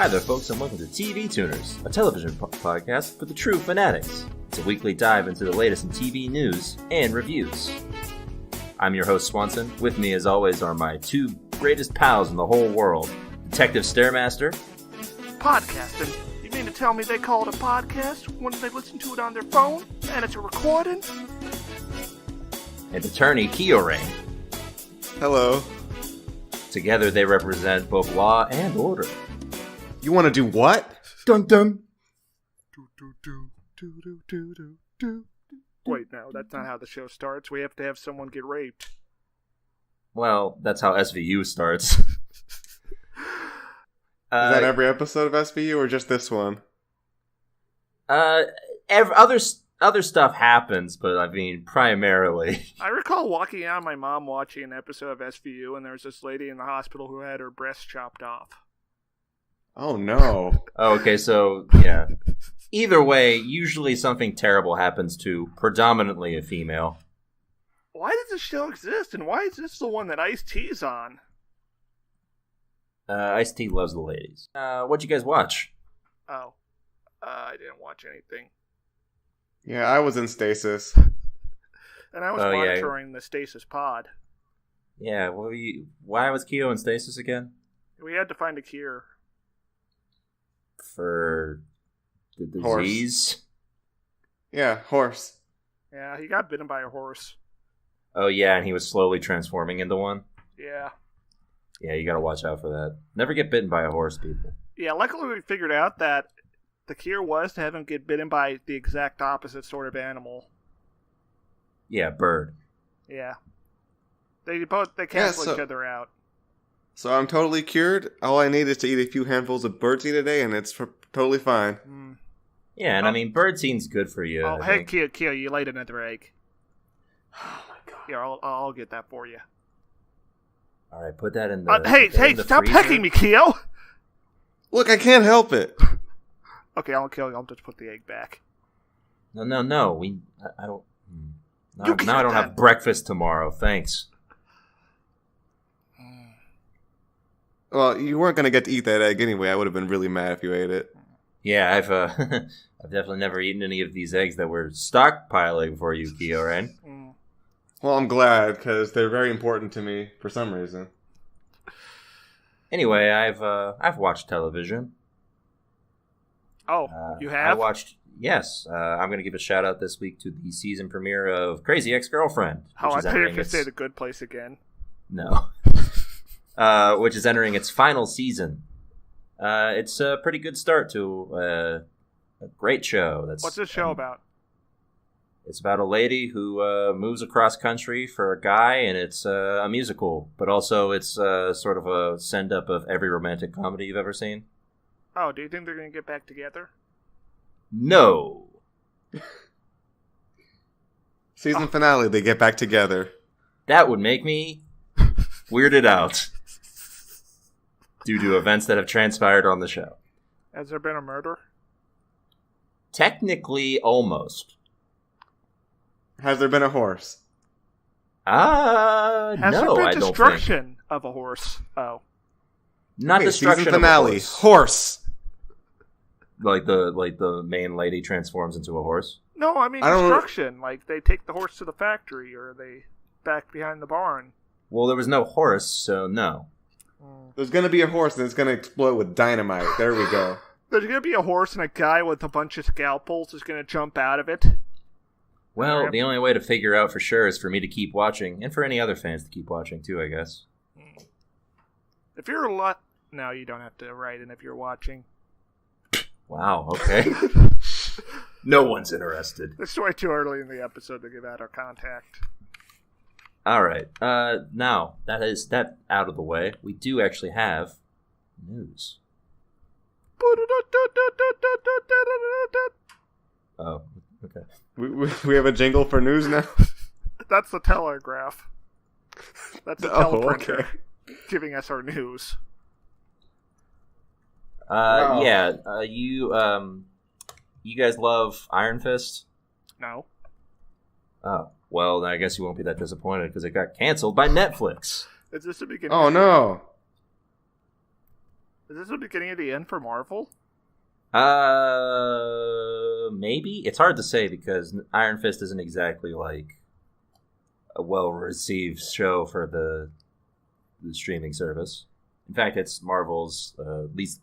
Hi there, folks, and welcome to TV Tuners, a television podcast for the true fanatics. It's a weekly dive into the latest in TV news and reviews. I'm your host, Swanson. With me, as always, are my two greatest pals in the whole world, Detective Stairmaster. Podcasting? You mean to tell me they call it a podcast when they listen to it on their phone, and it's a recording? And attorney Kiorein. Hello. Together, they represent both law and order. You want to do what? Dun dun. Wait, no, that's not how the show starts. We have to have someone get raped. Well, that's how SVU starts. Is that every episode of SVU or just this one? Other stuff happens, but I mean, primarily. I recall walking out, my mom watching an episode of SVU, and there was this lady in the hospital who had her breast chopped off. Oh no. Oh, okay, so, yeah. Either way, usually something terrible happens to predominantly a female. Why does this show exist, and why is this the one that Ice-T's on? Ice-T loves the ladies. What'd you guys watch? Oh. I didn't watch anything. Yeah, I was in stasis. And I was monitoring the stasis pod. Yeah, why was Keo in stasis again? We had to find a cure. For the disease? Horse. Yeah, horse. Yeah, he got bitten by a horse. Oh yeah, and he was slowly transforming into one? Yeah. Yeah, you gotta watch out for that. Never get bitten by a horse, people. Yeah, luckily we figured out that the cure was to have him get bitten by the exact opposite sort of animal. Yeah, bird. Yeah. They cancel each other out. So I'm totally cured. All I need is to eat a few handfuls of birdseed a day, and it's totally fine. Mm. Yeah, and I mean, birdseed's good for you. Oh, hey, Keo, you laid another egg. Oh my god. Here, I'll get that for you. All right, put that in the. Hey, stop freezer. pecking me, Keo! Look, I can't help it. Okay, I'll kill you. I'll just put the egg back. No. I don't. You Now I don't have breakfast tomorrow. Thanks. Well, you weren't going to get to eat that egg anyway. I would have been really mad if you ate it. Yeah, I've I've definitely never eaten any of these eggs that we're stockpiling for you, Kiorein. Mm. Well, I'm glad, because they're very important to me for some reason. Anyway, I've watched television. Oh, you have? Yes. I'm going to give a shout out this week to the season premiere of Crazy Ex-Girlfriend. Oh, I thought you were going to say The Good Place again. No. Which is entering its final season. It's a pretty good start to a great show. What's this show about? It's about a lady who moves across country for a guy, and it's a musical. But also it's sort of a send-up of every romantic comedy you've ever seen. Oh, do you think they're going to get back together? No. Season finale, they get back together. That would make me weirded out. Due to events that have transpired on the show. Has there been a murder? Technically, almost. Has there been a horse? Has no, there been I don't destruction think. of a horse? Oh. Not destruction season finale. of a horse. Horse. Like the main lady transforms into a horse? No, I mean destruction. Like, they take the horse to the factory, or they back behind the barn. Well, there was no horse, so no. There's going to be a horse and it's going to explode with dynamite. There we go. There's going to be a horse and a guy with a bunch of scalpels is going to jump out of it. Well, the only way to figure out for sure is for me to keep watching, and for any other fans to keep watching too, I guess. If you're a lot... No, you don't have to write in if you're watching. Wow, okay. No one's interested. It's way too early in the episode to give out our contact. All right. Now that out of the way, we do actually have news. Oh, okay. We have a jingle for news now? That's the telegraph. That's the teleprinter giving us our news. Wow. Yeah. You guys love Iron Fist? No. Oh. Well, I guess you won't be that disappointed because it got canceled by Netflix. Is this the beginning? Oh, no. Is this the beginning of the end for Marvel? Maybe. It's hard to say because Iron Fist isn't exactly like a well-received show for the streaming service. In fact, it's Marvel's least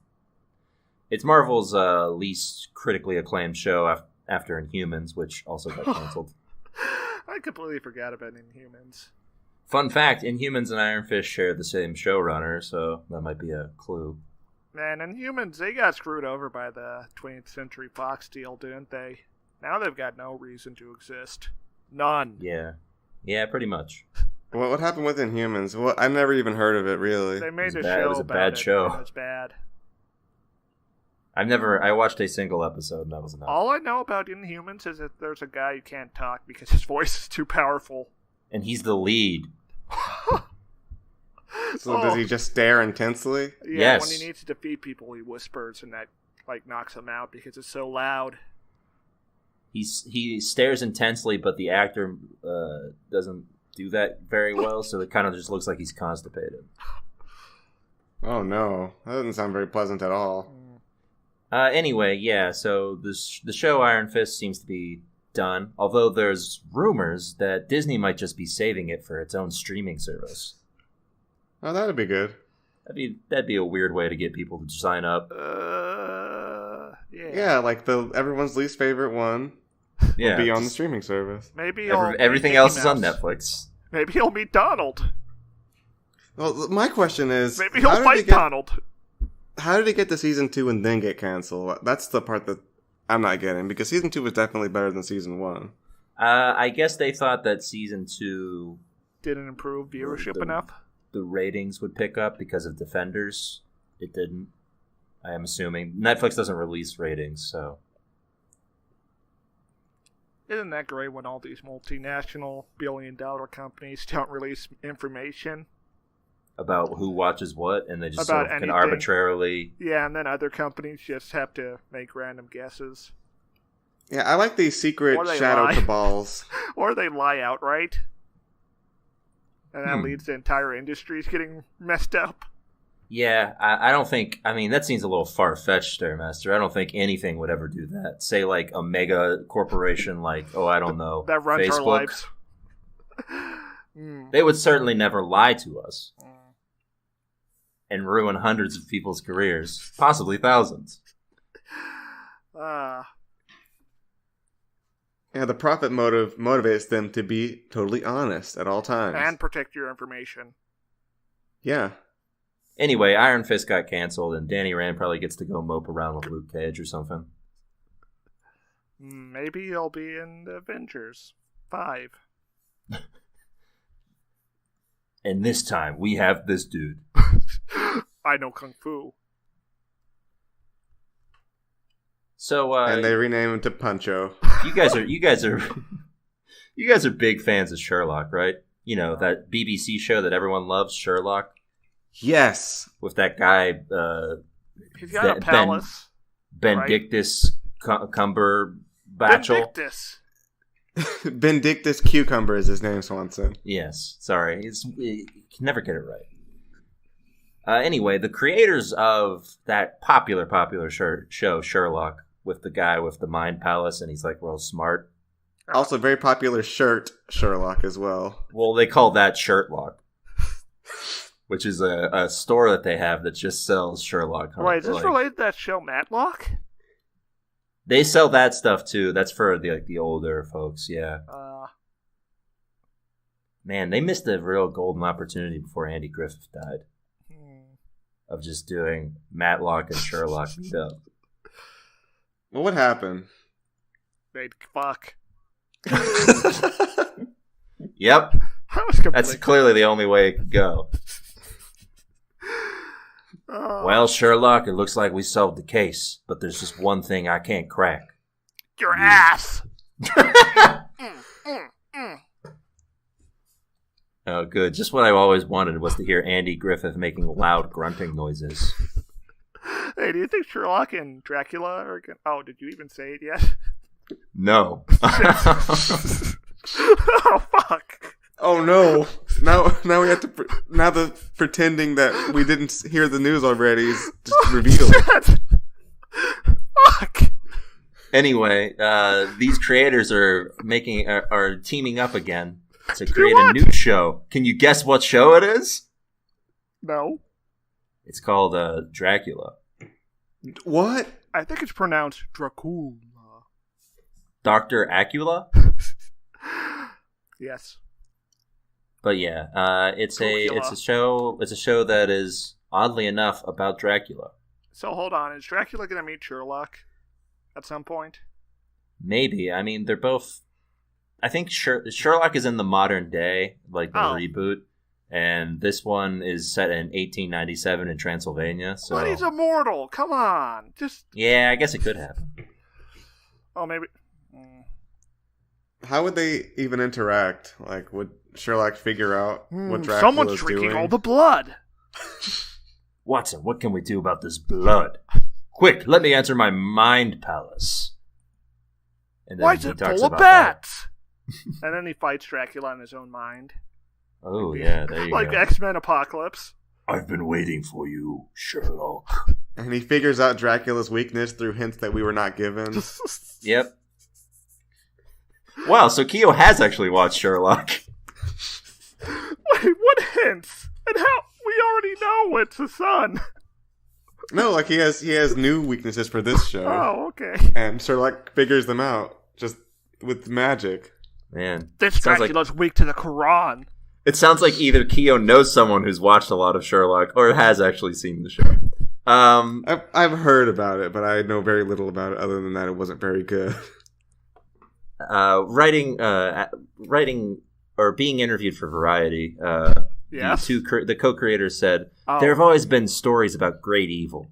critically acclaimed show after Inhumans, which also got canceled. I completely forgot about Inhumans. Fun fact, Inhumans and Iron Fist share the same showrunner, so that might be a clue. Man, Inhumans, they got screwed over by the 20th Century Fox deal, didn't they? Now they've got no reason to exist. None. Yeah, pretty much. What happened with Inhumans? I never even heard of it, really. They made It was a bad show. It was bad. I watched a single episode and that was enough. All I know about Inhumans is that there's a guy who can't talk because his voice is too powerful. And he's the lead. So does he just stare intensely? Yeah, Yes. when he needs to defeat people, he whispers, and that knocks him out because it's so loud. He stares intensely, but the actor doesn't do that very well, so it kind of just looks like he's constipated. Oh no, that doesn't sound very pleasant at all. Anyway, yeah, so the show Iron Fist seems to be done, although there's rumors that Disney might just be saving it for its own streaming service. Oh, that'd be good. That'd be a weird way to get people to sign up. Yeah. Yeah, like everyone's least favorite one will be on the streaming service. Maybe everything else is on Netflix. Maybe he'll meet Donald. Well, my question is... Maybe he'll fight Donald. How did it get to Season 2 and then get canceled? That's the part that I'm not getting, because Season 2 was definitely better than Season 1. I guess they thought that Season 2... didn't improve viewership enough? The ratings would pick up because of Defenders. It didn't. I am assuming. Netflix doesn't release ratings, so... Isn't that great when all these multinational billion-dollar companies don't release information? About who watches what, and they just About can anything. arbitrarily... Yeah, and then other companies just have to make random guesses. Yeah, I like these secret Or they shadow lie. cabals. Or they lie outright. And that leads to entire industries getting messed up. Yeah, I don't think... I mean, that seems a little far-fetched, Stairmaster. I don't think anything would ever do that. Say, like, a mega corporation like, I don't know, That runs Facebook. our lives. They would certainly never lie to us. And ruin hundreds of people's careers. Possibly thousands. Yeah, the profit motive motivates them to be totally honest at all times. And protect your information. Yeah. Anyway, Iron Fist got canceled, and Danny Rand probably gets to go mope around with Luke Cage or something. Maybe he'll be in Avengers 5. And this time, we have this dude. I know Kung Fu. So, And they rename him to Puncho. you guys are big fans of Sherlock, right? You know, that BBC show that everyone loves, Sherlock, Yes. with that guy, He's got a palace. Benedictus Cumberbatch. Benedictus. Benedictus Cucumber is his name, Swanson. Yes, sorry. You can never get it right. Anyway, the creators of that popular show, Sherlock, with the guy with the mind palace, and he's like real smart. Also, very popular shirt, Sherlock, as well. Well, they call that Shirtlock, which is a store that they have that just sells Sherlock. Wait, is this related to that show Matlock? They sell that stuff too. That's for the older folks, yeah. Man, they missed a real golden opportunity before Andy Griffith died. Of just doing Matlock and Sherlock meet up. Well, what happened? They'd fuck. Yep. That's clearly the only way it could go. Well, Sherlock, it looks like we solved the case, but there's just one thing I can't crack. Your ass! Oh, good. Just what I always wanted was to hear Andy Griffith making loud grunting noises. Hey, do you think Sherlock and Dracula are gonna... Oh, did you even say it yet? No. Oh, fuck. Oh, no. Now we have to. Now the pretending that we didn't hear the news already is just revealed. Fuck. Anyway, these creators are teaming up again to create a new show. Can you guess what show it is? No. It's called Dracula. What? I think it's pronounced Dracula. Dr. Acula? Yes. But yeah, it's a show that is oddly enough about Dracula. So hold on, is Dracula gonna meet Sherlock at some point? Maybe. I mean, they're both. I think Sherlock is in the modern day, like the reboot, and this one is set in 1897 in Transylvania. So, but he's immortal. Come on, just. Yeah, I guess it could happen. Oh, maybe. How would they even interact? Like, would Sherlock figure out what Dracula's doing? Someone's drinking all the blood. Watson, what can we do about this blood? Quick, let me enter my mind palace. And then why is it full of bats? And then he fights Dracula in his own mind. Oh, yeah, there you like go. X-Men Apocalypse. I've been waiting for you, Sherlock. And he figures out Dracula's weakness through hints that we were not given. Yep. Wow, so Keo has actually watched Sherlock. Wait, what hints? And how? We already know it's the sun. No, like he has new weaknesses for this show. Oh, okay. And Sherlock figures them out just with magic. Man, This Dracula's weak to the Quran. it sounds like either Keo knows someone who's watched a lot of Sherlock or has actually seen the show. I've heard about it, but I know very little about it. Other than that, it wasn't very good. Writing or being interviewed for Variety. Yes. The co-creators said, there have always been stories about great evil.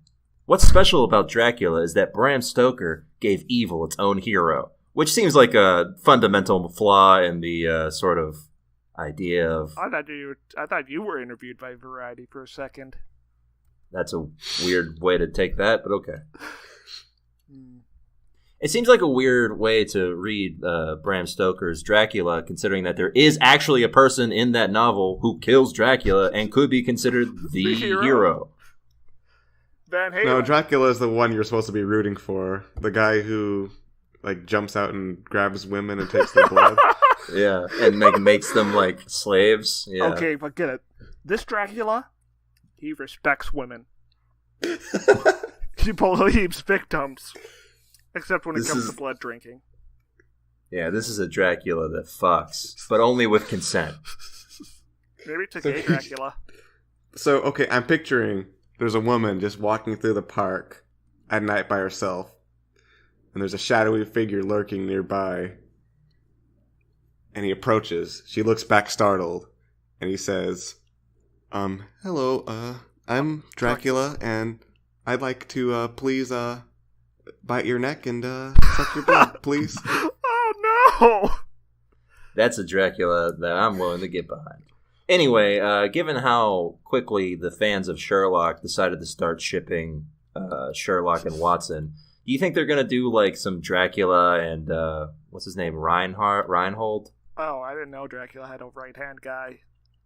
What's special about Dracula is that Bram Stoker gave evil its own hero, which seems like a fundamental flaw in the sort of idea of... I thought you were interviewed by Variety for a second. That's a weird way to take that, but okay. It seems like a weird way to read Bram Stoker's Dracula, considering that there is actually a person in that novel who kills Dracula and could be considered the hero. Van Halen. No, Dracula is the one you're supposed to be rooting for. The guy who like jumps out and grabs women and takes their blood. Yeah, and makes them like slaves. Yeah. Okay, but get it. This Dracula, he respects women. He believes victims. Except when it comes to blood drinking. Yeah, this is a Dracula that fucks, but only with consent. Maybe it's a gay Dracula. So, okay, I'm picturing there's a woman just walking through the park at night by herself, and there's a shadowy figure lurking nearby, and he approaches. She looks back startled, and he says, hello, I'm Dracula, and I'd like to, please, bite your neck and suck your blood, please. Oh no! That's a Dracula that I'm willing to get behind. Anyway, given how quickly the fans of Sherlock decided to start shipping Sherlock and Watson, do you think they're gonna do like some Dracula and what's his name, Reinhold? Oh, I didn't know Dracula had a right-hand guy.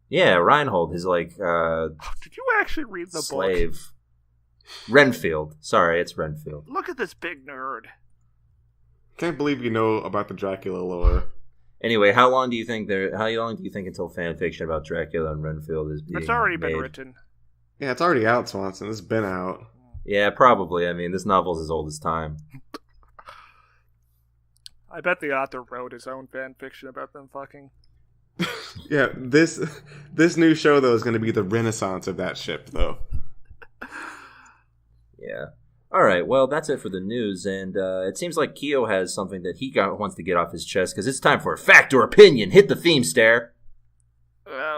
Yeah, Reinhold is like Did you actually read the slave. book? Renfield. Sorry, it's Renfield. Look at this big nerd. Can't believe you know about the Dracula lore. Anyway, how long do you think until fan fiction about Dracula and Renfield is being It's already made? been written. Yeah, it's already out, Swanson. It's been out. Yeah, probably. I mean, this novel's as old as time. I bet the author wrote his own fan fiction about them fucking. Yeah, this new show, though, is going to be the renaissance of that ship, though. Yeah. All right. Well, that's it for the news, and it seems like Keo has something that he wants to get off his chest because it's time for fact or opinion. Hit the theme, Stare. Yeah.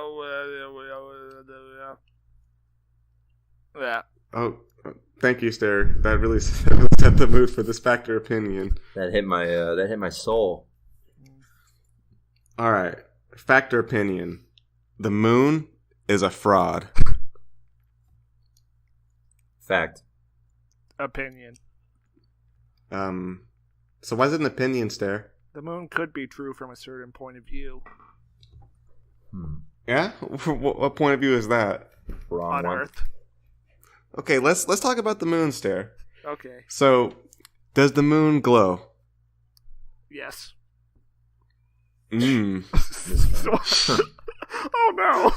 Oh, thank you, Stare. That really set the mood for this fact or opinion. That hit my soul. All right, fact or opinion. The moon is a fraud. Fact. Opinion. So why is it an opinion, Stare? The moon could be true from a certain point of view. Yeah? What point of view is that? Wrong On one. Earth. Okay, let's talk about the moon stare. Okay. So, does the moon glow? Yes. Mmm. Oh no.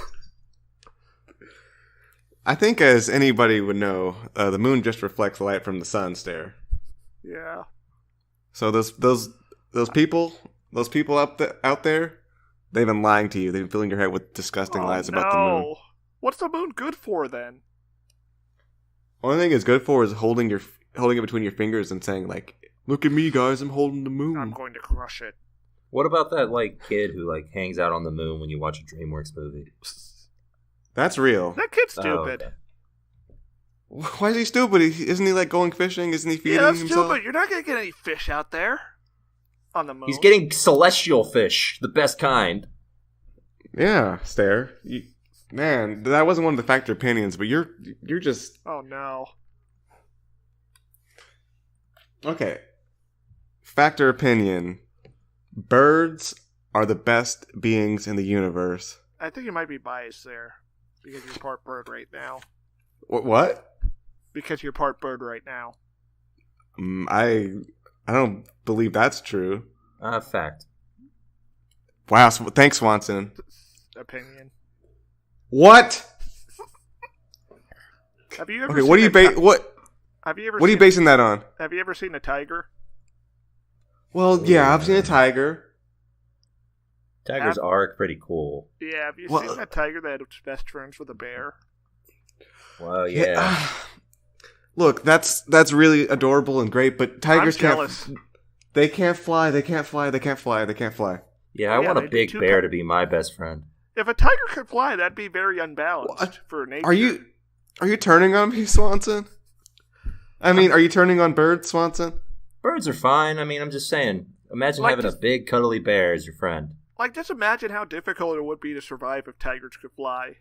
I think, as anybody would know, the moon just reflects light from the sun stare. Yeah. So those people out there, they've been lying to you. They've been filling your head with disgusting lies about the moon. What's the moon good for then? Only thing it's good for is holding it between your fingers and saying like, "Look at me, guys! I'm holding the moon." I'm going to crush it. What about that kid who hangs out on the moon when you watch a DreamWorks movie? That's real. That kid's stupid. Oh, okay. Why is he stupid? Isn't he going fishing? Isn't he feeding Yeah, that's himself? stupid. You're not going to get any fish out there on the moon. He's getting celestial fish, the best kind. Yeah, Stare. Man, that wasn't one of the factor opinions, but you're just Oh no. okay. Factor opinion: birds are the best beings in the universe. I think you might be biased there because you're part bird right now. What? Because you're part bird right now. I don't believe that's true. Fact. Wow, thanks, Swanson. Opinion. What? Have you ever? Okay, seen what are you Have you ever? What are you basing that on? Have you ever seen a tiger? Well, yeah, I've seen a tiger. Tigers are pretty cool. Yeah, have you seen a tiger that was best friends with a bear? Well, yeah. Look, that's really adorable and great, but tigers I'm jealous. They can't fly. They can't fly. They can't fly. They can't fly. Yeah, I want they a do big too, bear to be my best friend. If a tiger could fly, that'd be very unbalanced for nature. Are you turning on me, Swanson? I mean, are you turning on birds, Swanson? Birds are fine. I mean, I'm just saying. Imagine having a big, cuddly bear as your friend. Just imagine how difficult it would be to survive if tigers could fly.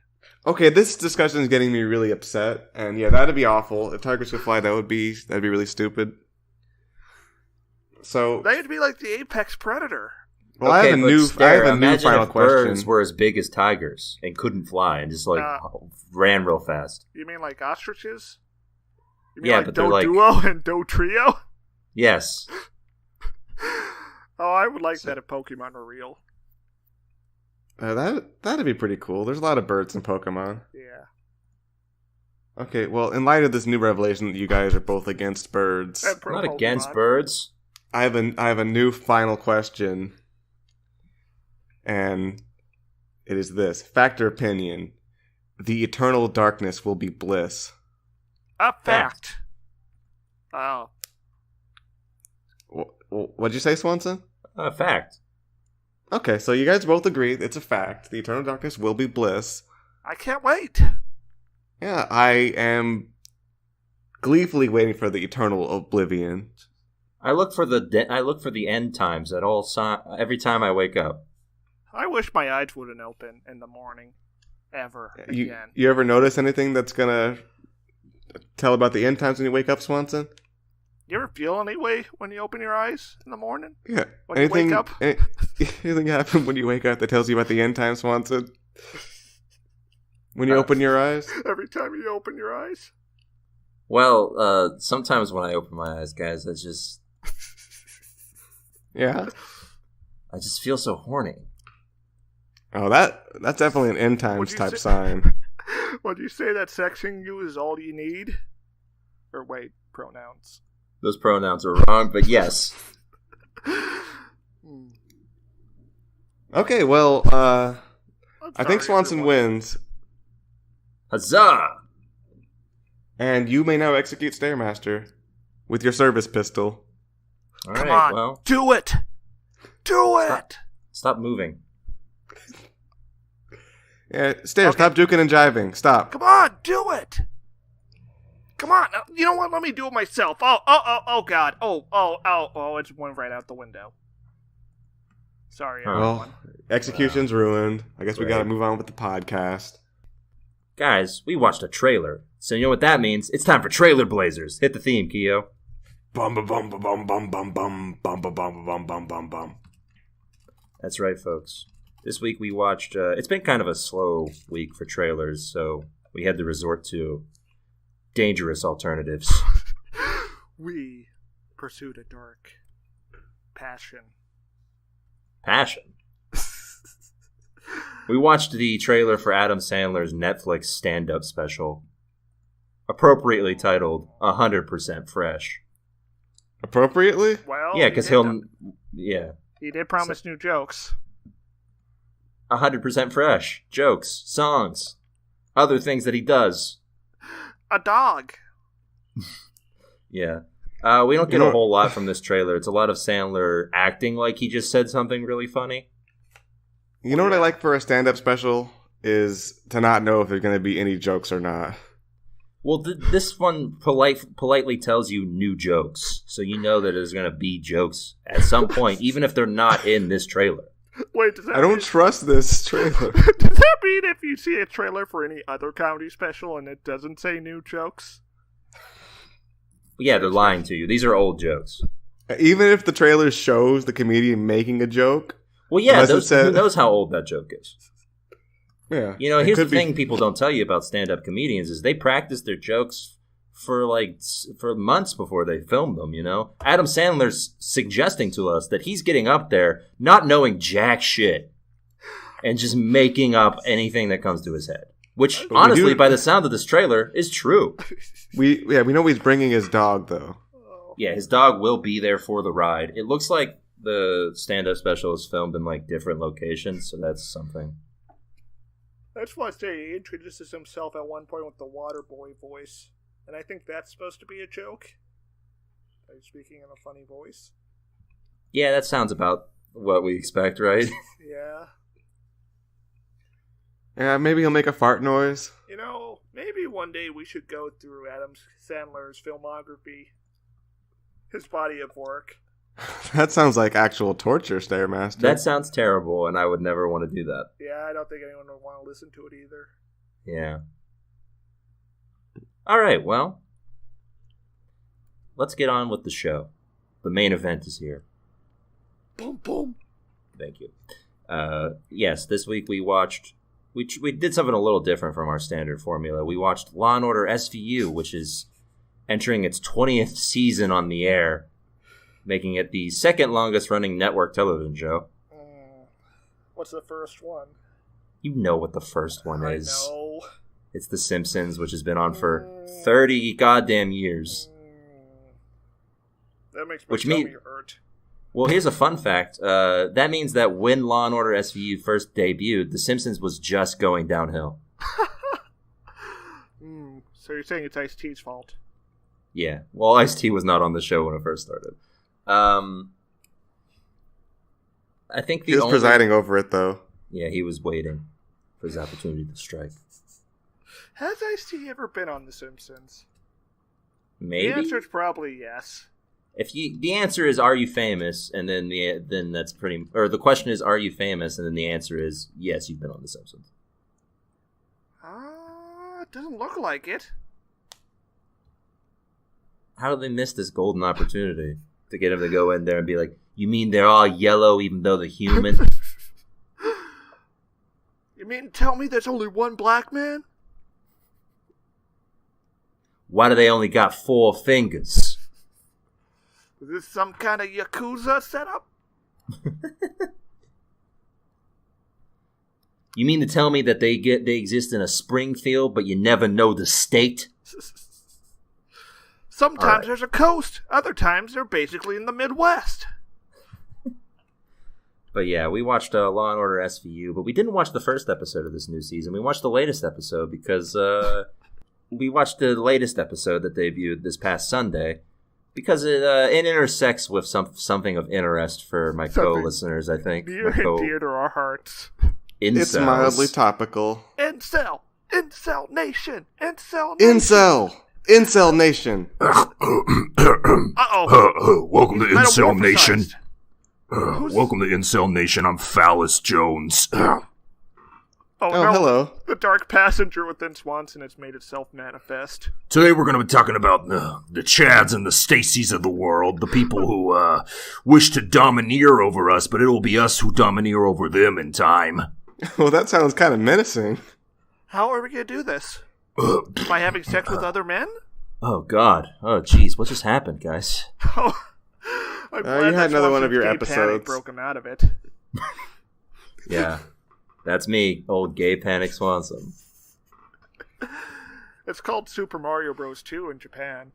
Okay, this discussion is getting me really upset, and yeah, that'd be awful. If tigers could fly, that'd be really stupid. So They'd be like the apex predator. well, I have a new final question. Birds were as big as tigers and couldn't fly and just ran real fast. You mean like ostriches? You mean Yeah, like but they're Duo and Do Trio? Yes. Oh, I would like that if Pokemon were real. That'd be pretty cool. There's a lot of birds in Pokemon. Yeah. Okay, well, in light of this new revelation that you guys are both against birds, And I'm pro not Pokemon. against birds. I have a new final question, and it is this: factor opinion. The eternal darkness will be bliss. A fact. Oh. What'd you say, Swanson? Fact. Okay, so you guys both agree it's a fact. The eternal darkness will be bliss. I can't wait. Yeah, I am gleefully waiting for the eternal oblivion. I look for the end times at every time I wake up. I wish my eyes wouldn't open in the morning. Ever again. You ever notice anything that's gonna tell about the end times when you wake up, Swanson? You ever feel any way when you open your eyes in the morning? Yeah. When you wake up? Anything happen when you wake up that tells you about the end times, Swanson? When you open your eyes? Every time you open your eyes? Well, sometimes when I open my eyes, guys, I just feel so horny. Oh, that's definitely an end times type say- sign. Would you say that sexing you is all you need? Or wait, pronouns. Those pronouns are wrong, but yes. Okay, well, I think Swanson wins. Huzzah! And you may now execute Stairmaster with your service pistol. All Come right, on, well, do it! Do it! stop moving. Yeah, stop juking and jiving. Stop. Come on, do it! Come on, you know what? Let me do it myself. Oh, God. Oh, it went right out the window. Sorry, everyone. Well, execution's ruined. I guess we Right. gotta move on with the podcast. Guys, we watched a trailer, so you know what that means. It's time for Trailer Blazers. Hit the theme, Keo. Bum bum bum bum bum bum bum bum bum bum bum bum bum bum bum. That's right, folks. This week we watched, it's been kind of a slow week for trailers, so we had to resort to dangerous alternatives. We pursued a dark passion. Passion? We watched the trailer for Adam Sandler's Netflix stand-up special, appropriately titled 100% Fresh. Appropriately? Well, yeah, because he did promise new jokes. 100% fresh. Jokes, songs, other things that he does. A dog. Yeah. We don't get a whole lot from this trailer. It's a lot of Sandler acting like he just said something really funny. You know what I like for a stand-up special is to not know if there's going to be any jokes or not. Well, this one politely tells you new jokes, so you know that there's going to be jokes at some point, even if they're not in this trailer. Wait, does that I don't trust this trailer. Does that mean if you see a trailer for any other comedy special and it doesn't say new jokes? Yeah, they're lying to you. These are old jokes. Even if the trailer shows the comedian making a joke? Well, yeah, who knows how old that joke is? Yeah. You know, here's the thing people don't tell you about stand-up comedians is they practice their jokes for months before they film them, you know? Adam Sandler's suggesting to us that he's getting up there not knowing jack shit and just making up anything that comes to his head. Which, honestly, by the sound of this trailer, is true. We know he's bringing his dog, though. Yeah, his dog will be there for the ride. It looks like the stand-up special is filmed in, different locations, so that's something. I just want to say he introduces himself at one point with the water boy voice, and I think that's supposed to be a joke. Are you speaking in a funny voice? Yeah, that sounds about what we expect, right? Yeah. Yeah, maybe he'll make a fart noise. You know, maybe one day we should go through Adam Sandler's filmography, his body of work. That sounds like actual torture, Stairmaster. That sounds terrible, and I would never want to do that. Yeah, I don't think anyone would want to listen to it either. Yeah. All right, well, let's get on with the show. The main event is here. Boom, boom. Thank you. Yes, this week we watched... We did something a little different from our standard formula. We watched Law & Order SVU, which is entering its 20th season on the air, making it the second longest running network television show. What's the first one? You know what the first one is. I know. It's The Simpsons, which has been on for 30 goddamn years. That makes my tummy hurt. Well, here's a fun fact. That means that when Law & Order SVU first debuted, The Simpsons was just going downhill. So you're saying it's Ice-T's fault? Yeah. Well, Ice-T was not on the show when it first started. I think he was presiding over it, though. Yeah, he was waiting for his opportunity to strike. Has Ice-T ever been on The Simpsons? Maybe. The answer is probably yes. The answer is, are you famous? And then that's pretty. Or the question is, are you famous? And then the answer is, yes, you've been on The Simpsons. It doesn't look like it. How did they miss this golden opportunity to get him to go in there and be like, you mean they're all yellow even though they're human? You mean tell me there's only one black man? Why do they only got 4 fingers? Is this some kind of Yakuza setup? You mean to tell me that they exist in a Springfield, but you never know the state? Sometimes there's a coast. Other times they're basically in the Midwest. But yeah, we watched Law & Order SVU, but we didn't watch the first episode of this new season. We watched the latest episode because we watched the latest episode that debuted this past Sunday because it intersects with something of interest for my co-listeners, I think. Near and dear to our hearts. Incels. It's mildly topical. Incel Nation! Incel Nation! Uh-oh. Welcome to Incel Nation. Welcome to Incel Nation. I'm Phallus Jones. Oh, hello. The dark passenger within Swanson has made itself manifest. Today we're going to be talking about the Chads and the Stacys of the world, the people who wish to domineer over us, but it'll be us who domineer over them in time. Well, that sounds kind of menacing. How are we going to do this? By having sex with other men? Oh, God. Oh, jeez. What just happened, guys? Oh, I'm glad you had another one of your gay episodes. Panic broke him out of it. Yeah. That's me, old gay Panic Swanson. It's called Super Mario Bros. 2 in Japan.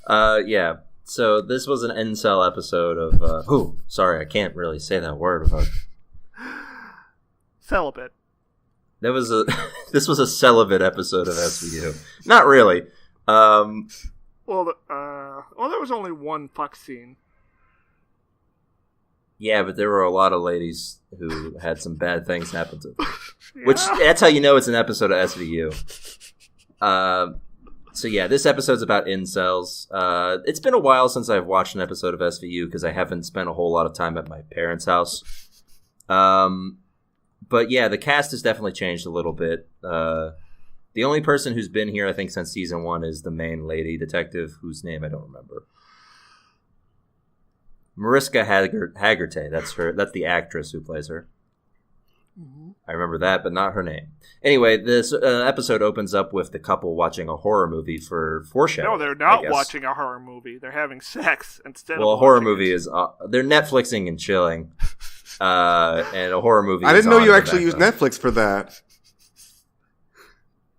Yeah. So this was an incel episode of, sorry, I can't really say that word without... Celibate. This was a celibate episode of SVU. Not really. Well, there was only one fuck scene. Yeah, but there were a lot of ladies who had some bad things happen to them. Yeah. Which, that's how you know it's an episode of SVU. So yeah, this episode's about incels. It's been a while since I've watched an episode of SVU because I haven't spent a whole lot of time at my parents' house. But yeah, the cast has definitely changed a little bit. The only person who's been here, I think, since season 1 is the main lady detective, whose name I don't remember. Mariska Hargitay, that's her. That's the actress who plays her. Mm-hmm. I remember that, but not her name. Anyway, this episode opens up with the couple watching a horror movie for foreshadowing. No, they're not watching a horror movie. They're having sex instead. Well, a horror movie is they're Netflixing and chilling, and a horror movie. I didn't know you actually use Netflix for that.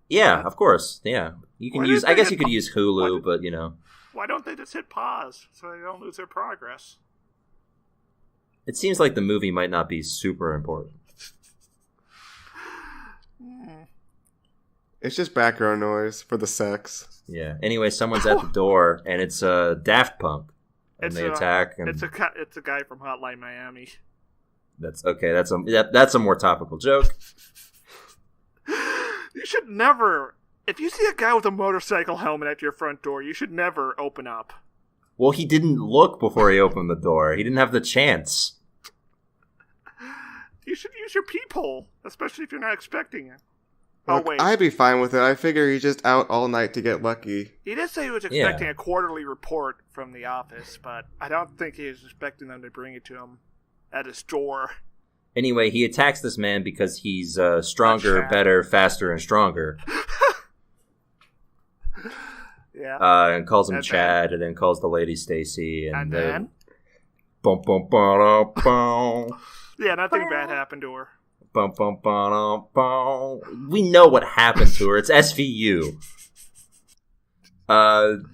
Yeah, of course. Yeah, you can use. I guess you could use Hulu, but you know. Why don't they just hit pause so they don't lose their progress? It seems like the movie might not be super important. It's just background noise for the sex. Yeah. Anyway, someone's at the door, and it's Daft Punk, and they attack. And it's a guy from Hotline Miami. That's okay. That's a more topical joke. You should never. If you see a guy with a motorcycle helmet at your front door, you should never open up. Well, he didn't look before he opened the door. He didn't have the chance. You should use your peephole, especially if you're not expecting it. Look, wait. I'd be fine with it. I figure he's just out all night to get lucky. He did say he was expecting a quarterly report from the office, but I don't think he was expecting them to bring it to him at his door. Anyway, he attacks this man because he's stronger, better, faster, and stronger. Yeah. And calls him Chad, and then calls the lady Stacy, and then bum bum bum bum. Yeah, nothing bad happened to her. Bum bum bum bum. We know what happened to her. It's SVU.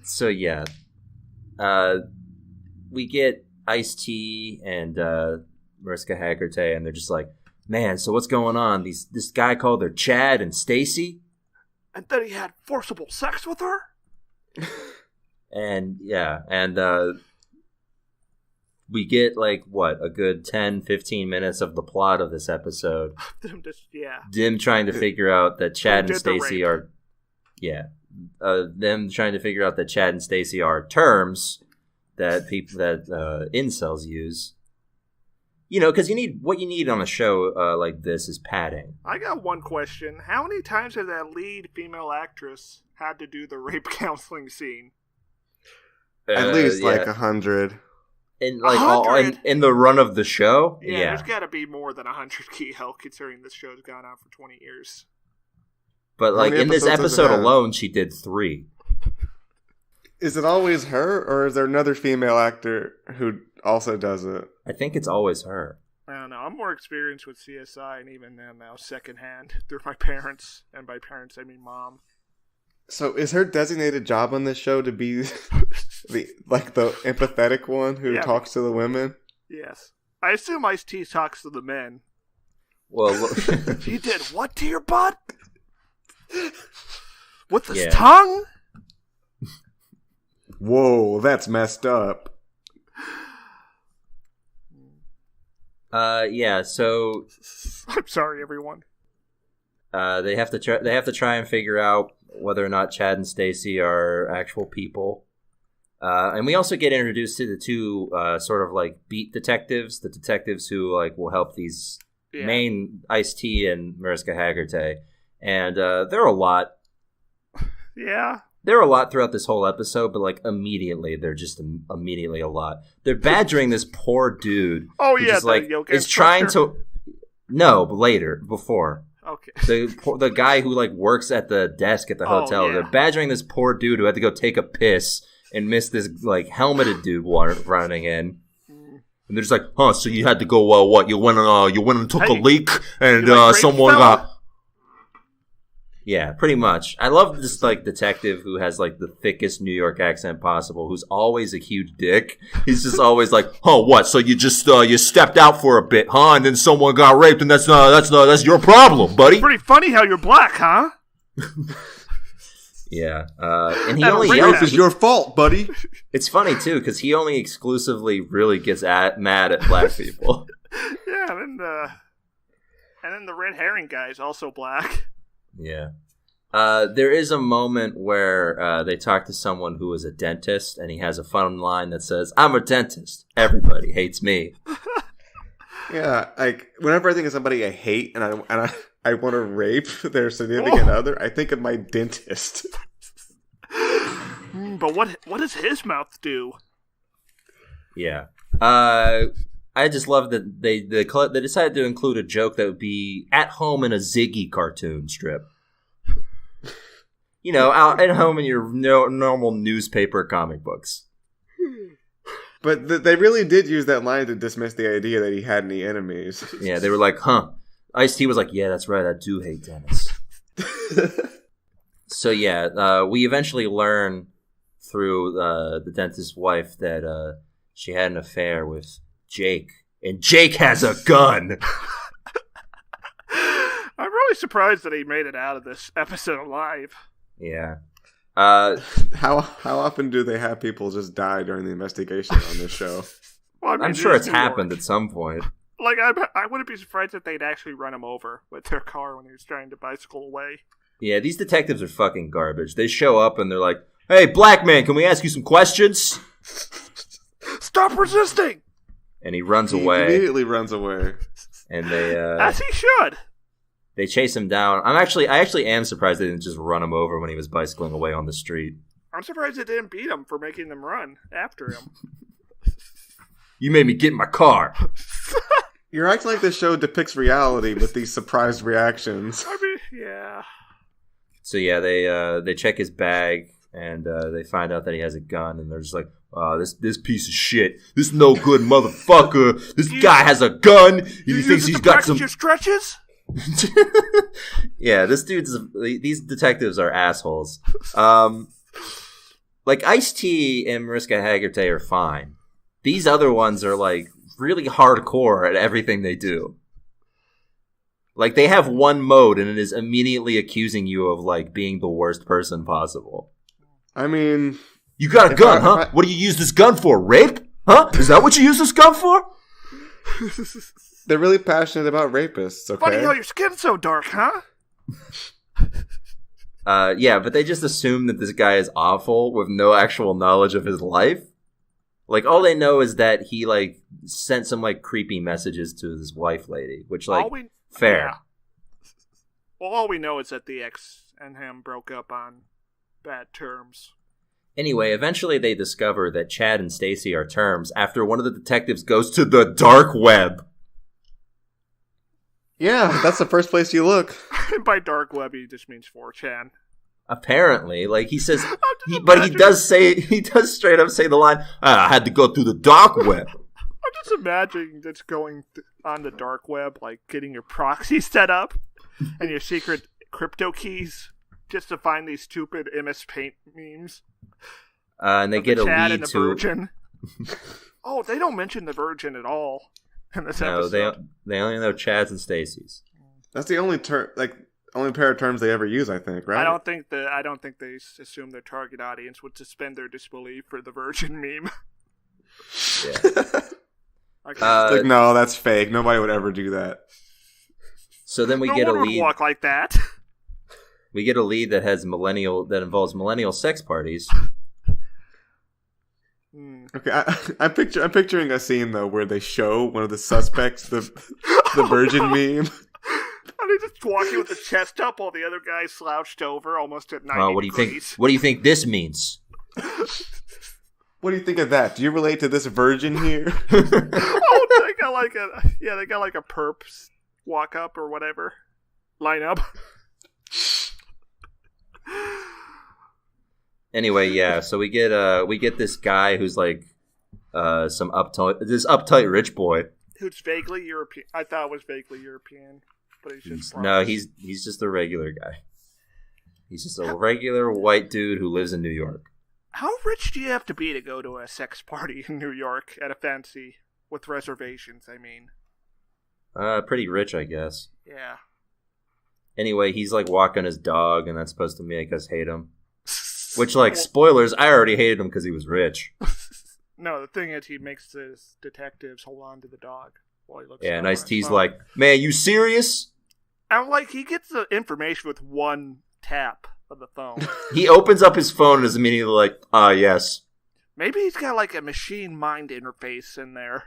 So yeah. We get Ice-T and Mariska Hargitay, and they're just like, man, so what's going on? This guy called her Chad and Stacy? And then he had forcible sex with her? And we get a good 10-15 minutes of the plot of this episode. Them trying to figure out that Chad and Stacy are them trying to figure out that Chad and Stacy are terms that incels use. You know, because what you need on a show like this is padding. I got one question. How many times has that lead female actress had to do the rape counseling scene? At least 100. In in the run of the show? Yeah. There's got to be more than 100 Keyhole, considering this show's gone on for 20 years. But in this episode alone, she did 3. Is it always her, or is there another female actor who also does it? I think it's always her. I don't know. I'm more experienced with CSI, and even then now secondhand through my parents. And by parents, I mean mom. So is her designated job on this show to be the empathetic one who talks to the women? Yes. I assume Ice-T talks to the men. Well, he did what to your butt? With his tongue? Whoa, that's messed up. So I'm sorry, everyone. They have to try and figure out whether or not Chad and Stacy are actual people. And we also get introduced to the two sort of beat detectives, the detectives who will help these main Ice-T and Mariska Hargitay, and they're a lot. Yeah. They're a lot throughout this whole episode, but like immediately, they're just immediately a lot. They're badgering this poor dude. Oh yeah, just, like is trying to. No, before. Okay. The guy who like works at the desk at the hotel. Yeah. They're badgering this poor dude who had to go take a piss and missed this like helmeted dude running in. And they're just like, huh? So you had to go? What? You went and took a leak, and someone got. Yeah, pretty much. I love this like detective who has like the thickest New York accent possible, who's always a huge dick. He's just always like, "Oh, what? So you just you stepped out for a bit, huh? And then someone got raped, and that's your problem, buddy." Pretty funny how you're black, huh? Yeah, and he only yells. It's your fault, buddy. It's funny too because he only exclusively really gets mad at black people. Yeah, and then the red herring guy is also black. Yeah. There is a moment where they talk to someone who is a dentist, and he has a fun line that says, "I'm a dentist. Everybody hates me." Yeah, like whenever I think of somebody I hate and I want to rape their significant other, I think of my dentist. But what does his mouth do? Yeah. I just love that they decided to include a joke that would be at home in a Ziggy cartoon strip. You know, out at home in your normal newspaper comic books. But they really did use that line to dismiss the idea that he had any enemies. Yeah, they were like, huh. Ice-T was like, yeah, that's right, I do hate Dennis. So yeah, we eventually learn through the dentist's wife that she had an affair with Jake, and Jake has a gun. I'm really surprised that he made it out of this episode alive. Yeah. How often do they have people just die during the investigation on this show? Well, I mean, I'm sure it's happened at some point. Like, I wouldn't be surprised if they'd actually run him over with their car when he was trying to bicycle away. Yeah, these detectives are fucking garbage. They show up and they're like, "Hey, black man, can we ask you some questions?" Stop resisting! And he runs He away. immediately runs away. And they as he should. They chase him down. I actually am surprised they didn't just run him over when he was bicycling away on the street. I'm surprised they didn't beat him for making them run after him. You made me get in my car. You're acting like this show depicts reality with these surprised reactions. I mean, yeah. So yeah, they check his bag and they find out that he has a gun, and they're just like, this piece of shit, this no good motherfucker, this guy has a gun. He thinks he's got some your stretches. Yeah, these detectives are assholes. Like Ice-T and Mariska Hargitay are fine. These other ones are like really hardcore at everything they do. Like they have one mode and it is immediately accusing you of like being the worst person possible. I mean, you got a gun, huh? What do you use this gun for? Rape? Huh? Is that what you use this gun for? They're really passionate about rapists, okay? Funny how your skin's so dark, huh? Yeah, but they just assume that this guy is awful with no actual knowledge of his life. Like, all they know is that he, like, sent some, like, creepy messages to his wife lady, which, like, fair. Yeah. Well, all we know is that the ex and him broke up on bad terms. Anyway, eventually they discover that Chad and Stacy are terms after one of the detectives goes to the dark web. Yeah, that's the first place you look. By dark web, he just means 4chan. Apparently, like he says, he does straight up say the line, "I had to go through the dark web." I'm just imagining just going on the dark web, like getting your proxy set up and your secret crypto keys just to find these stupid MS Paint memes. And they get a Chad lead and the to Virgin. Oh, they don't mention the Virgin at all in this episode. They only know Chad's and Stacy's. That's the only only pair of terms they ever use, I think, right? I don't think they assume their target audience would suspend their disbelief for the Virgin meme. Yeah. No, that's fake. Nobody would ever do that. So then we no get a one would lead. walk like that. We get a lead that involves millennial sex parties. Okay, I'm picturing a scene though where they show one of the suspects the the virgin meme. And he's just walking with the chest up while the other guy's slouched over, almost at 90 what do you degrees. think? What do you think this means? What do you think of that? Do you relate to this virgin here? Oh, they got like a perps walk up or whatever. Line up. Anyway, yeah, so we get this guy who's like this uptight rich boy. Who's vaguely European. I thought it was vaguely European, but he's just he's just a regular guy. He's just a regular white dude who lives in New York. How rich do you have to be to go to a sex party in New York at a fancy with reservations? I mean, pretty rich, I guess. Yeah. Anyway, he's like walking his dog, and that's supposed to make us hate him. Which, like, spoilers, I already hated him because he was rich. No, the thing is, he makes his detectives hold on to the dog while he looks. Yeah, and Ice-T's like, "Man, you serious?" And like, he gets the information with one tap of the phone. He opens up his phone and is immediately like, yes. Maybe he's got like a machine mind interface in there.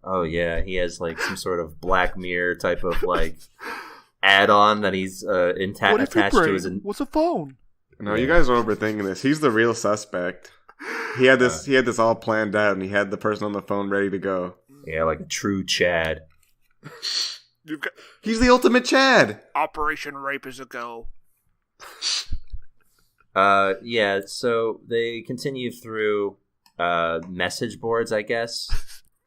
Oh yeah, he has like some sort of Black Mirror type of like add-on that he's attached to his. What's a phone? No, you guys are overthinking this. He's the real suspect. He had this all planned out, and he had the person on the phone ready to go. Yeah, like a true Chad. He's the ultimate Chad. Operation Rape is a go. Yeah, so they continue through message boards, I guess,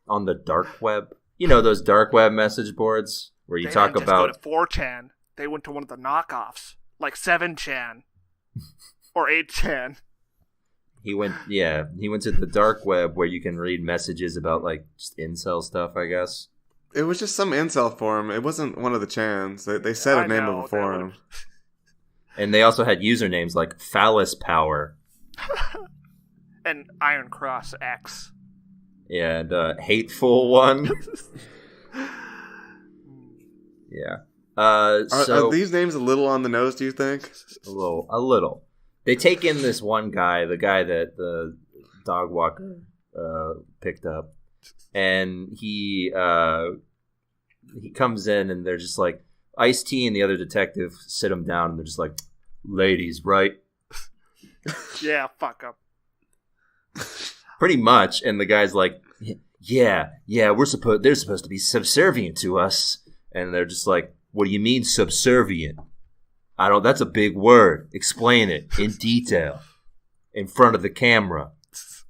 on the dark web. You know those dark web message boards where you talk about... They didn't just go to 4chan. They went to one of the knockoffs, like 7chan or 8chan. He went to the dark web where you can read messages about like just incel stuff, I guess. It was just some incel forum. It wasn't one of the chans. They said a name of a forum. And they also had usernames like Phallus Power. And Iron Cross X. Yeah, and Hateful One. Yeah. Are these names a little on the nose, do you think? A little. They take in this one guy, the guy that the dog walker picked up, and he comes in, and they're just like, Ice-T and the other detective sit him down, and they're just like, ladies, right? Yeah, fuck up. Pretty much, and the guy's like, yeah, they're supposed to be subservient to us, and they're just like, what do you mean subservient? That's a big word. Explain it in detail in front of the camera.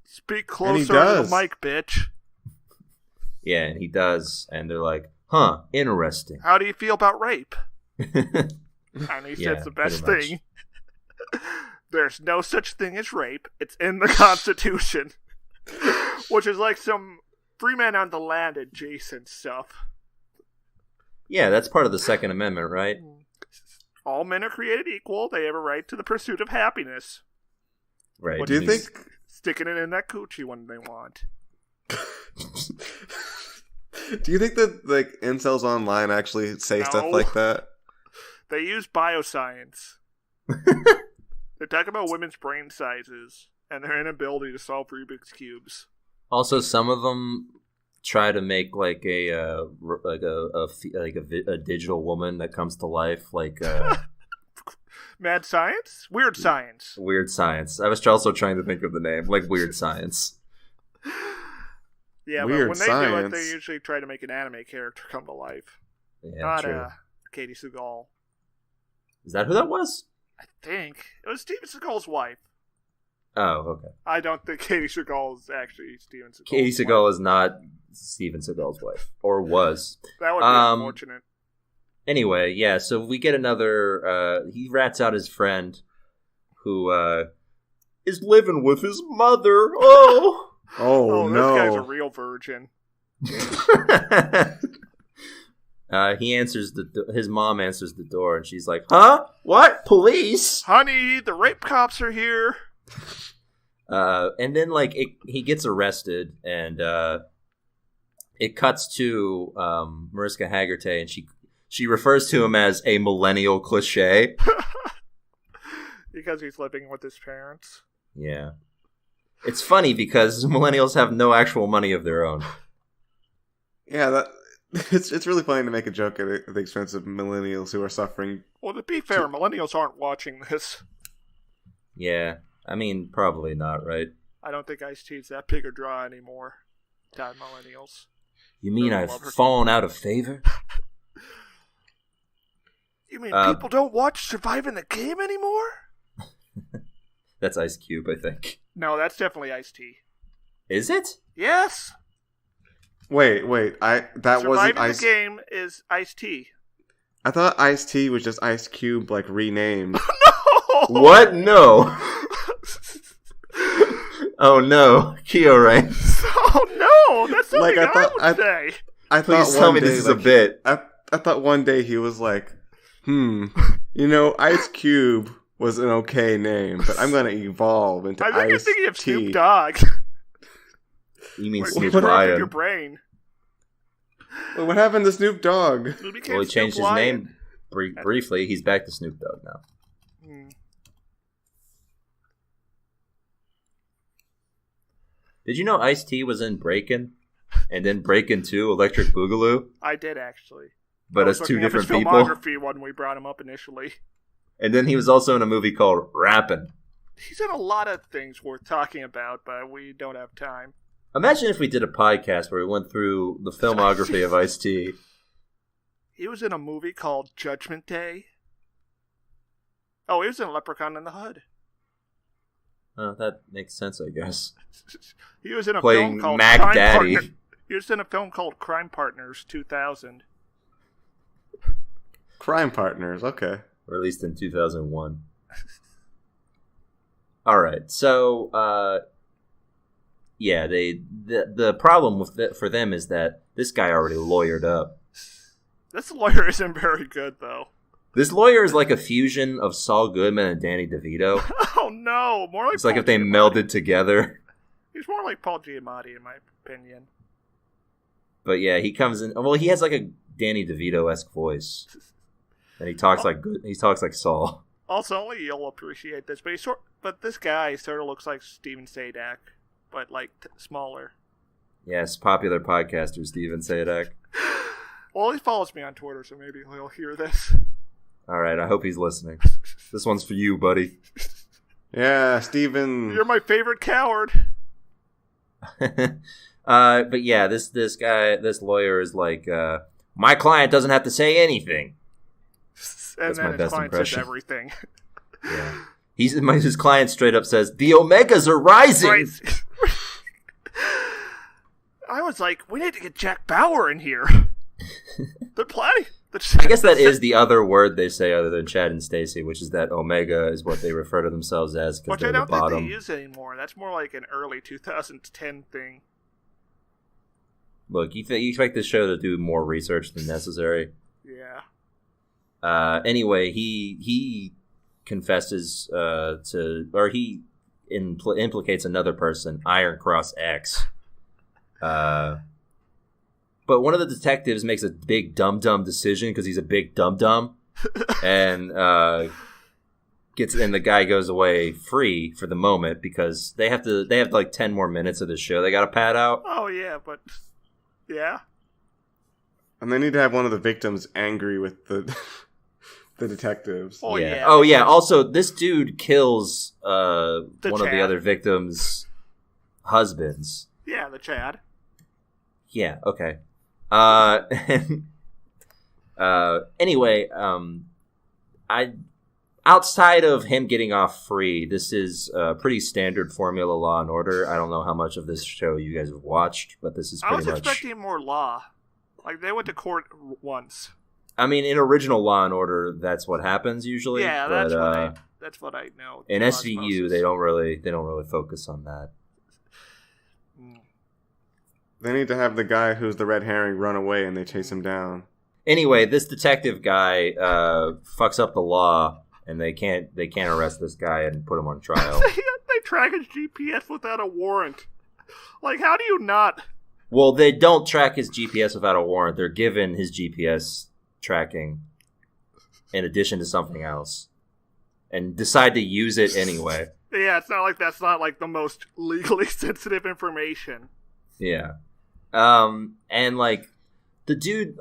Speak closer to the mic, bitch. Yeah, and he does, and they're like, huh, interesting. How do you feel about rape? And he says the best thing. There's no such thing as rape. It's in the Constitution. Which is like some free man on the land adjacent stuff. Yeah, that's part of the Second Amendment, right? All men are created equal. They have a right to the pursuit of happiness. Right. Do you think sticking it in that coochie when they want? Do you think that like incels online actually say stuff like that? They use bioscience. They talk about women's brain sizes and their inability to solve Rubik's cubes. Also, some of them try to make like a digital woman that comes to life, like Mad Science? Weird Science. Weird Science. I was also trying to think of the name, like Weird Science. Yeah, Weird but when they Science. do it, they usually try to make an anime character come to life. Yeah, Not true. Katie Seagal. Is that who that was? I think. It was Steven Seagal's wife. Oh, okay. I don't think Katie Seagal is actually Steven Seagal's Katie wife. Seagal is not Steven Seagal's wife. Or was. That would be unfortunate. Anyway, yeah, so we get another... he rats out his friend who is living with his mother. Oh! Oh, no. This guy's a real virgin. He answers his mom answers the door, and she's like, huh? What? Police? Honey, the rape cops are here. And then, like, he gets arrested, and it cuts to Mariska Hargitay, and she refers to him as a millennial cliche. Because he's living with his parents. Yeah. It's funny because millennials have no actual money of their own. Yeah, It's really funny to make a joke at the expense of millennials who are suffering. Well, to be fair, millennials aren't watching this. Yeah, I mean, probably not, right? I don't think Ice-T's that big a draw anymore. God, millennials. You mean I've fallen out of favor? You mean people don't watch Surviving the Game anymore? That's Ice Cube, I think. No, that's definitely Ice-T. Is it? Yes. Wait. That wasn't Surviving Ice. the Game is Ice-T. I thought Ice-T was just Ice Cube, like renamed. No. What? No. Oh no, Kiorein. Oh no, that's something Like, I would say. I thought Please tell me day, this is a bit. I thought one day he was like, Ice Cube was an okay name, but I'm gonna evolve into Ice-T. I think you're thinking of Snoop Dogg. You mean Wait, Snoop what's wrong with your Lion? brain? Well, what happened to Snoop Dogg? Well, he changed his name briefly. He's back to Snoop Dogg now. Did you know Ice-T was in Breakin'? And then Breakin' 2, Electric Boogaloo? I did, actually. But as two different people? Filmography when we brought him up initially. And then he was also in a movie called Rappin'. He's in a lot of things worth talking about, but we don't have time. Imagine if we did a podcast where we went through the filmography of Ice-T. He was in a movie called Judgment Day. Oh, he was in Leprechaun in the Hood. That makes sense, I guess. He was in a Playing film called Mac Crime Daddy. Partner. He was in a film called Crime Partners 2000. Crime Partners, okay. Or at least in 2001. Alright, so, yeah, the problem with for them is that this guy already lawyered up. This lawyer isn't very good, though. This lawyer is like a fusion of Saul Goodman and Danny DeVito. Oh no, more like It's like Paul if they Giamatti. melded together. He's more like Paul Giamatti, in my opinion. But yeah, he comes in. Well, he has like a Danny DeVito-esque voice, and he talks like good. He talks like Saul. Also, only you'll appreciate this, but this guy sort of looks like Steven Sadak, but like smaller. Yes, popular podcaster Steven Sadak. Well, he follows me on Twitter, so maybe he'll hear this. All right, I hope he's listening. This one's for you, buddy. Yeah, Steven. You're my favorite coward. But yeah, this lawyer is like, my client doesn't have to say anything. And That's then my his best client impression. says everything. Yeah, his client straight up says the Omegas are rising. Right. I was like, we need to get Jack Bauer in here. They're planning. I guess that is the other word they say other than Chad and Stacy, which is that Omega is what they refer to themselves as because Which they're I the don't think bottom. they use anymore. That's more like an early 2010 thing. Look, you expect this show to do more research than necessary. Yeah. Anyway, he confesses or he implicates another person, Iron Cross X. But one of the detectives makes a big dumb decision because he's a big dumb, and the guy goes away free for the moment because they have like 10 more minutes of the show they got to pad out. Oh yeah, but yeah. And they need to have one of the victims angry with the detectives. Oh yeah. yeah. Oh yeah. Also, this dude kills one of the Chad. other victims' husbands. Yeah, the Chad. Yeah. Okay. Anyway, outside of him getting off free, this is a pretty standard formula Law and Order. I don't know how much of this show you guys have watched, but this is I pretty was much. expecting more law. Like they went to court once. I mean, in original Law and Order, that's what happens usually. Yeah, but, that's what I know. in SVU, Osmosis. they don't really focus on that. They need to have the guy who's the red herring run away and they chase him down. Anyway, this detective guy fucks up the law, and they can't arrest this guy and put him on trial. They track his GPS without a warrant. Like, how do you not? Well, they don't track his GPS without a warrant. They're given his GPS tracking in addition to something else, and decide to use it anyway. Yeah, it's not like that's not like the most legally sensitive information. Yeah. And like The dude,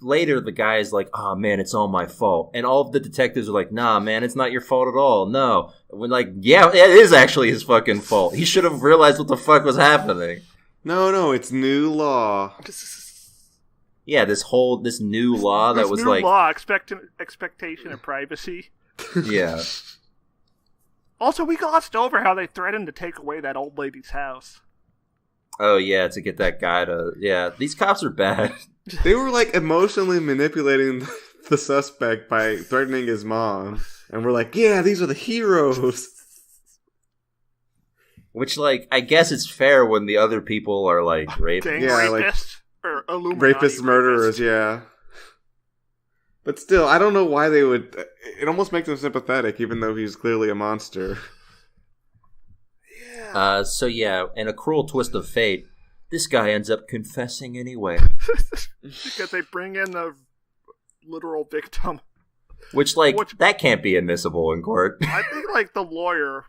later the guy is like, oh man, it's all my fault. And all of the detectives are like, nah, man, it's not your fault at all. No. We're like, yeah, it is actually his fucking fault. He should have realized what the fuck was happening. No, it's new law. Yeah, this new law that was like... New law, expectation of privacy. Yeah. Also, we glossed over how they threatened to take away that old lady's house. Oh, yeah, to get that guy to... Yeah, these cops are bad. They were, like, emotionally manipulating the suspect by threatening his mom. And we're like, yeah, these are the heroes. Which, like, I guess it's fair when the other people are, like, raping. Yeah, rapists, or Illuminati rapists, murderers, yeah. But still, I don't know why they would... It almost makes him sympathetic, even though he's clearly a monster. So yeah, in a cruel twist of fate, this guy ends up confessing anyway. Because they bring in the literal victim. Which, that can't be admissible in court. I think, like, the lawyer,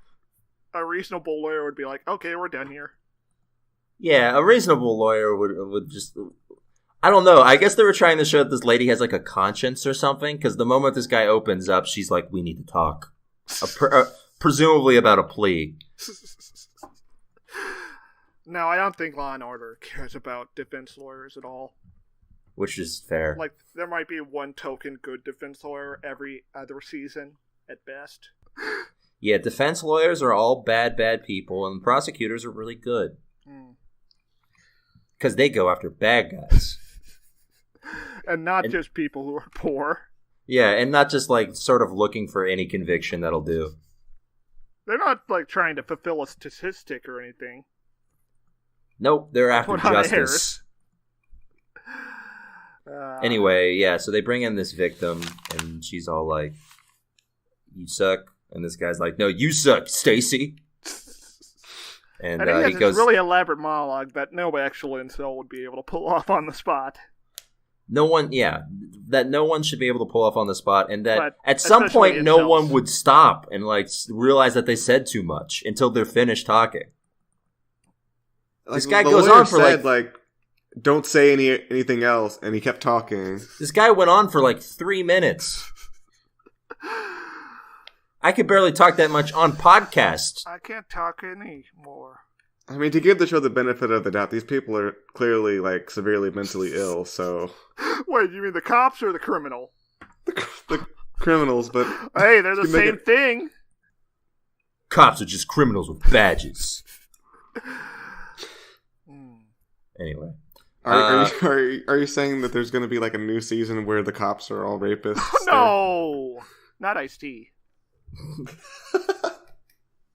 a reasonable lawyer would be like, okay, we're done here. Yeah, a reasonable lawyer would just... I don't know, I guess they were trying to show that this lady has, like, a conscience or something, because the moment this guy opens up, she's like, we need to talk. Presumably about a plea. No, I don't think Law & Order cares about defense lawyers at all. Which is fair. Like, there might be one token good defense lawyer every other season, at best. Yeah, defense lawyers are all bad people, and prosecutors are really good. Because they go after bad guys. And not just people who are poor. Yeah, and not just, like, sort of looking for any conviction that'll do. They're not, like, trying to fulfill a statistic or anything. Nope, they're after justice. Anyway, yeah, so they bring in this victim, and she's all like, you suck. And this guy's like, no, you suck, Stacy. And he has he goes, this really elaborate monologue that no actual incel would be able to pull off on the spot. No one should be able to pull off on the spot, and that But at some point especially no incels. one would stop and, like, realize that they said too much until they're finished talking. Like, This guy the goes lawyer on for, said, don't say anything else, and he kept talking. This guy went on for, like, 3 minutes. I could barely talk that much on podcast. I can't talk anymore. I mean, to give the show the benefit of the doubt, these people are clearly, like, severely mentally ill, so... Wait, you mean the cops or the criminal? The criminals, but... Hey, they're the same thing. Cops are just criminals with badges. Anyway. Are you saying that there's going to be, like, a new season where the cops are all rapists? No! Not Ice-T.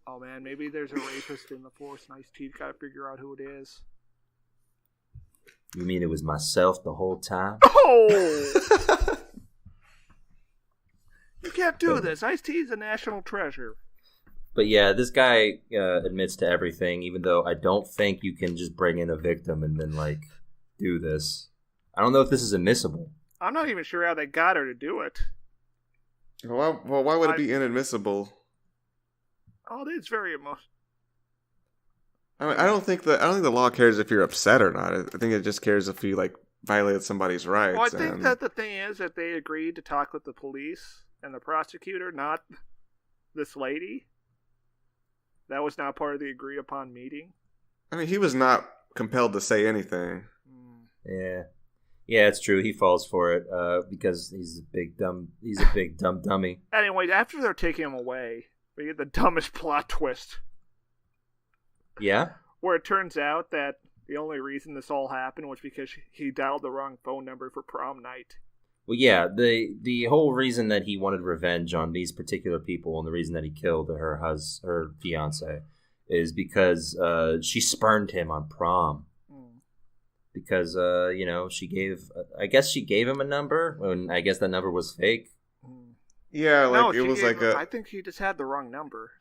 Oh man, maybe there's a rapist in the force and Ice-T gotta figure out who it is. You mean it was myself the whole time? Oh! You can't do this. Ice-T's a national treasure. But yeah, this guy admits to everything, even though I don't think you can just bring in a victim and then, like, do this. I don't know if this is admissible. I'm not even sure how they got her to do it. Well, why would it be inadmissible? Oh, it's very emotional. I mean, I don't think the law cares if you're upset or not. I think it just cares if you, like, violate somebody's rights. Well, I think that the thing is that they agreed to talk with the police and the prosecutor, not this lady. That was not part of the agreed upon meeting. I mean, he was not compelled to say anything. Yeah, it's true. He falls for it because he's a big dumb dummy. Anyway, after they're taking him away, we get the dumbest plot twist. Yeah? Where it turns out that the only reason this all happened was because he dialed the wrong phone number for prom night. Well, yeah, the whole reason that he wanted revenge on these particular people and the reason that he killed her fiance is because she spurned him on prom. Because, she gave him a number, and I guess that number was fake. Yeah, I think she just had the wrong number.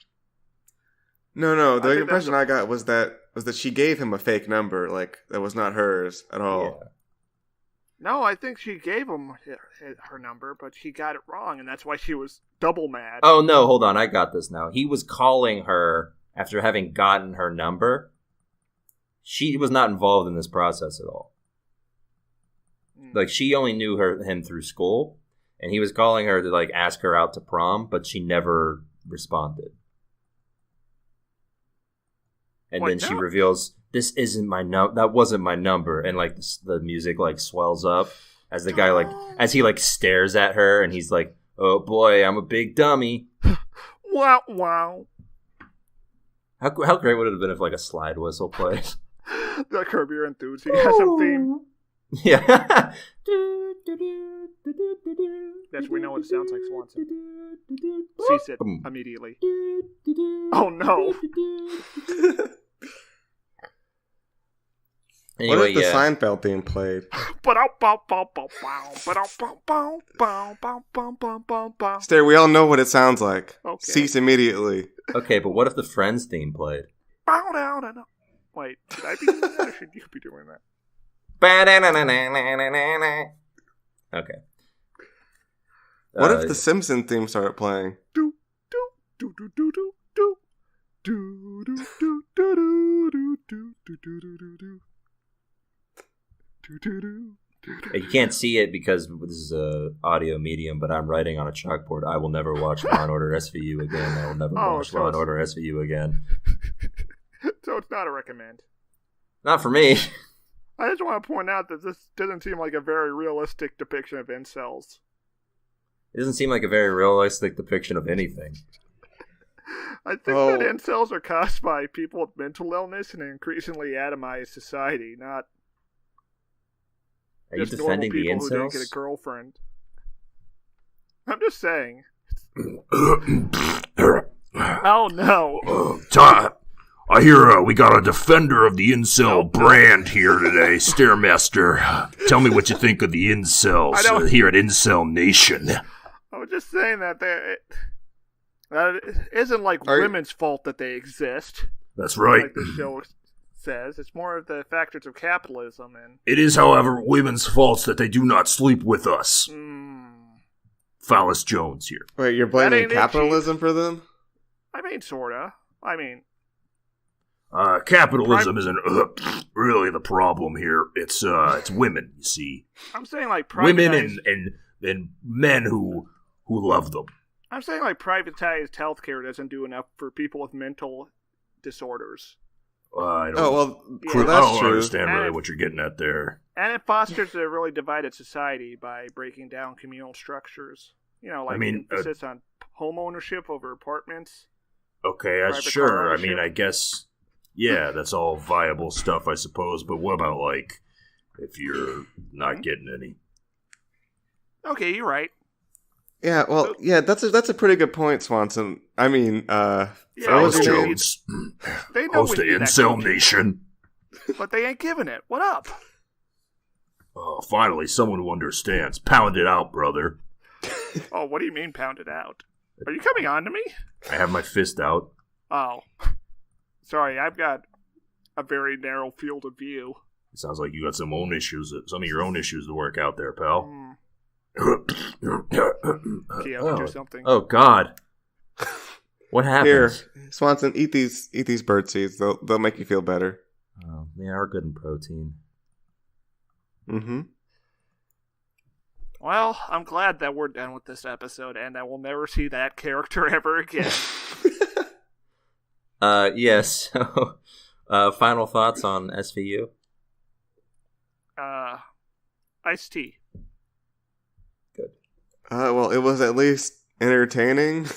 No, the impression I got was that she gave him a fake number, like, that was not hers at all. Yeah. No, I think she gave him her number, but she got it wrong, and that's why she was double mad. Oh, no, hold on, I got this now. He was calling her after having gotten her number. She was not involved in this process at all. Like, she only knew him through school, and he was calling her to, like, ask her out to prom, but she never responded. And then she reveals, this isn't my that wasn't my number. And, like, the music, like, swells up as the guy, like, as he, like, stares at her, and he's like, oh, boy, I'm a big dummy. Wow, wow. How great would it have been if, like, a slide whistle played? The Curb Your Enthusiasm theme. Yeah. Yes, we know what it sounds like, Swanson. Cease it immediately. Oh, no. Anyway, what if the Seinfeld theme played? Stair, we all know what it sounds like. Okay. Cease immediately. Okay, but what if the Friends theme played? Wait, should I be doing that, or should you be doing that? Okay. What if the Simpsons theme started playing? You can't see it because this is a audio medium, but I'm writing on a chalkboard. I will never watch Law & Order SVU again. I will never watch Law & Order SVU again. So it's not a recommend. Not for me. I just want to point out that this doesn't seem like a very realistic depiction of incels. It doesn't seem like a very realistic depiction of anything. I think that incels are caused by people with mental illness in an increasingly atomized society, not Are you just defending the normal people who didn't incels? get a girlfriend. I'm just saying. Oh no! I hear we got a defender of the incel brand here today, Stairmaster. Tell me what you think of the incels here at Incel Nation. I was just saying that it isn't like women's fault that they exist. That's right. Like the show says. It's more of the factors of capitalism. And it is, however, women's faults that they do not sleep with us. Phallus Jones here. Wait, you're blaming capitalism for them? I mean, sorta. I mean... capitalism isn't really the problem here. It's women, you see. I'm saying like women and men who love them. I'm saying like privatized healthcare doesn't do enough for people with mental disorders. I don't, that's I don't true. understand really what you're getting at there. And it fosters a really divided society by breaking down communal structures. You know, like emphasis on home ownership over apartments. Okay, sure. I mean, I guess, yeah, that's all viable stuff, I suppose. But what about, like, if you're not getting any? Okay, you're right. Yeah, well, yeah, that's a pretty good point, Swanson. I mean, Phallus Jones, they know host of Incel Nation. But they ain't giving it. What up? Oh, finally, someone who understands. Pound it out, brother. Oh, what do you mean, pound it out? Are you coming on to me? I have my fist out. Oh. Sorry, I've got a very narrow field of view. It sounds like you got some of your own issues to work out there, pal. Do something. Oh, God. What happened? Here, Swanson, eat these bird seeds. They'll make you feel better. Oh, they are good in protein. Mm-hmm. Well, I'm glad that we're done with this episode and that we'll never see that character ever again. Yes. So, final thoughts on SVU? Iced tea. Good. Well, it was at least entertaining.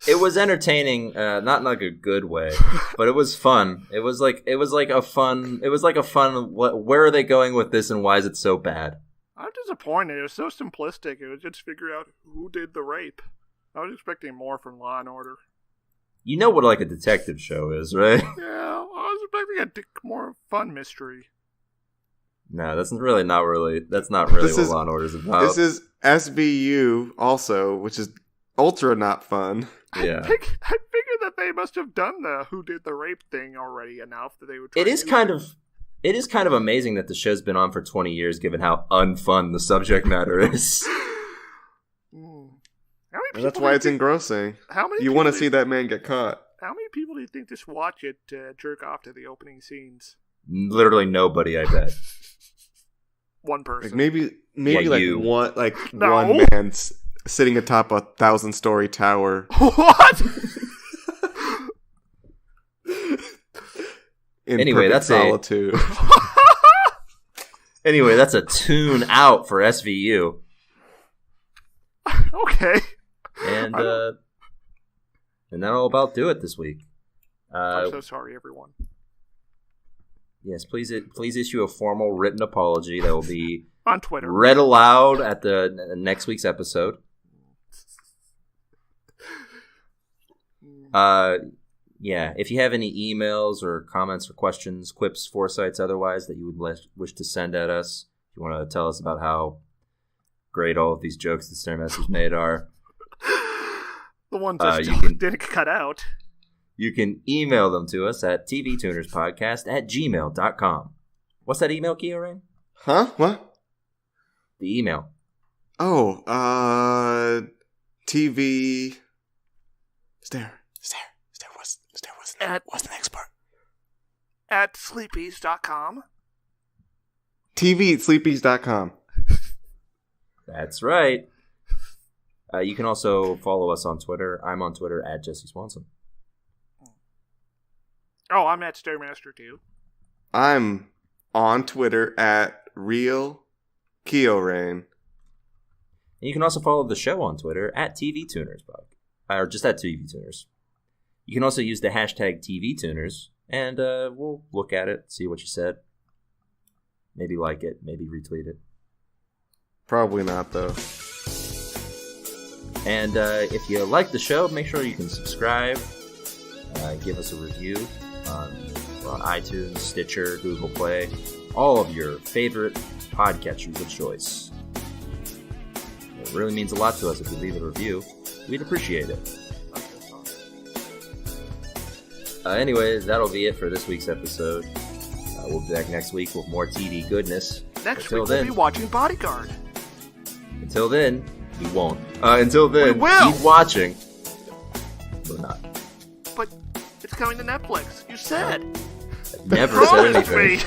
It was entertaining, not in like a good way, but it was fun. It was like a fun. Where are they going with this, and why is it so bad? I'm disappointed. It was so simplistic. It was just figure out who did the rape. I was expecting more from Law and Order. You know what like a detective show is, right? Yeah, I was expecting a more fun mystery. No, that's not really what Law and Order is about. This is SVU also, which is ultra not fun. Yeah. I figured that they must have done the who did the rape thing already enough that they would try It is kind of amazing that the show's been on for 20 years, given how unfun the subject matter is. That's why it's engrossing. You want to see that man get caught. How many people do you think just watch it to jerk off to the opening scenes? Literally nobody, I bet. one person. Like maybe Yeah, you. one No. one man sitting atop a 1,000-story tower. What? In Anyway, perfect that's solitude. Anyway, that's a tune out for SVU. Okay. And that'll about do it this week. I'm so sorry, everyone. Yes, please issue a formal written apology that will be On Twitter. read aloud at the next week's episode. Yeah, if you have any emails or comments or questions, quips, foresights, otherwise that you would wish to send at us, if you want to tell us about how great all of these jokes that Stairmaster's made are, The ones that didn't cut out. you can email them to us at tvtunerspodcast@gmail.com. What's that email, Kiorein? Huh? What? The email. Oh, TV. Stare. What's the next part? At sleepies.com. TV@sleepies.com. That's right. You can also follow us on Twitter. I'm on Twitter at Jesse Swanson. Oh, I'm at Stairmaster too. I'm on Twitter at Real Kiorein. And you can also follow the show on Twitter at TV Tuners, or just at TV Tuners. You can also use the hashtag TV Tuners, and we'll look at it, see what you said. Maybe like it, maybe retweet it. Probably not, though. And if you like the show, make sure you can subscribe, give us a review on iTunes, Stitcher, Google Play, all of your favorite podcatchers of choice. It really means a lot to us if you leave a review. We'd appreciate it. Anyway, that'll be it for this week's episode. We'll be back next week with more TV goodness. Next week we'll be watching Bodyguard. Until then, we won't. Until then, we will. Keep watching. We're not. But it's coming to Netflix. You said. Never said anything. Me.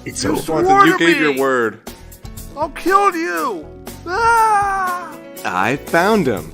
It's You over. swore You to gave me. your word. I'll kill you. Ah! I found him.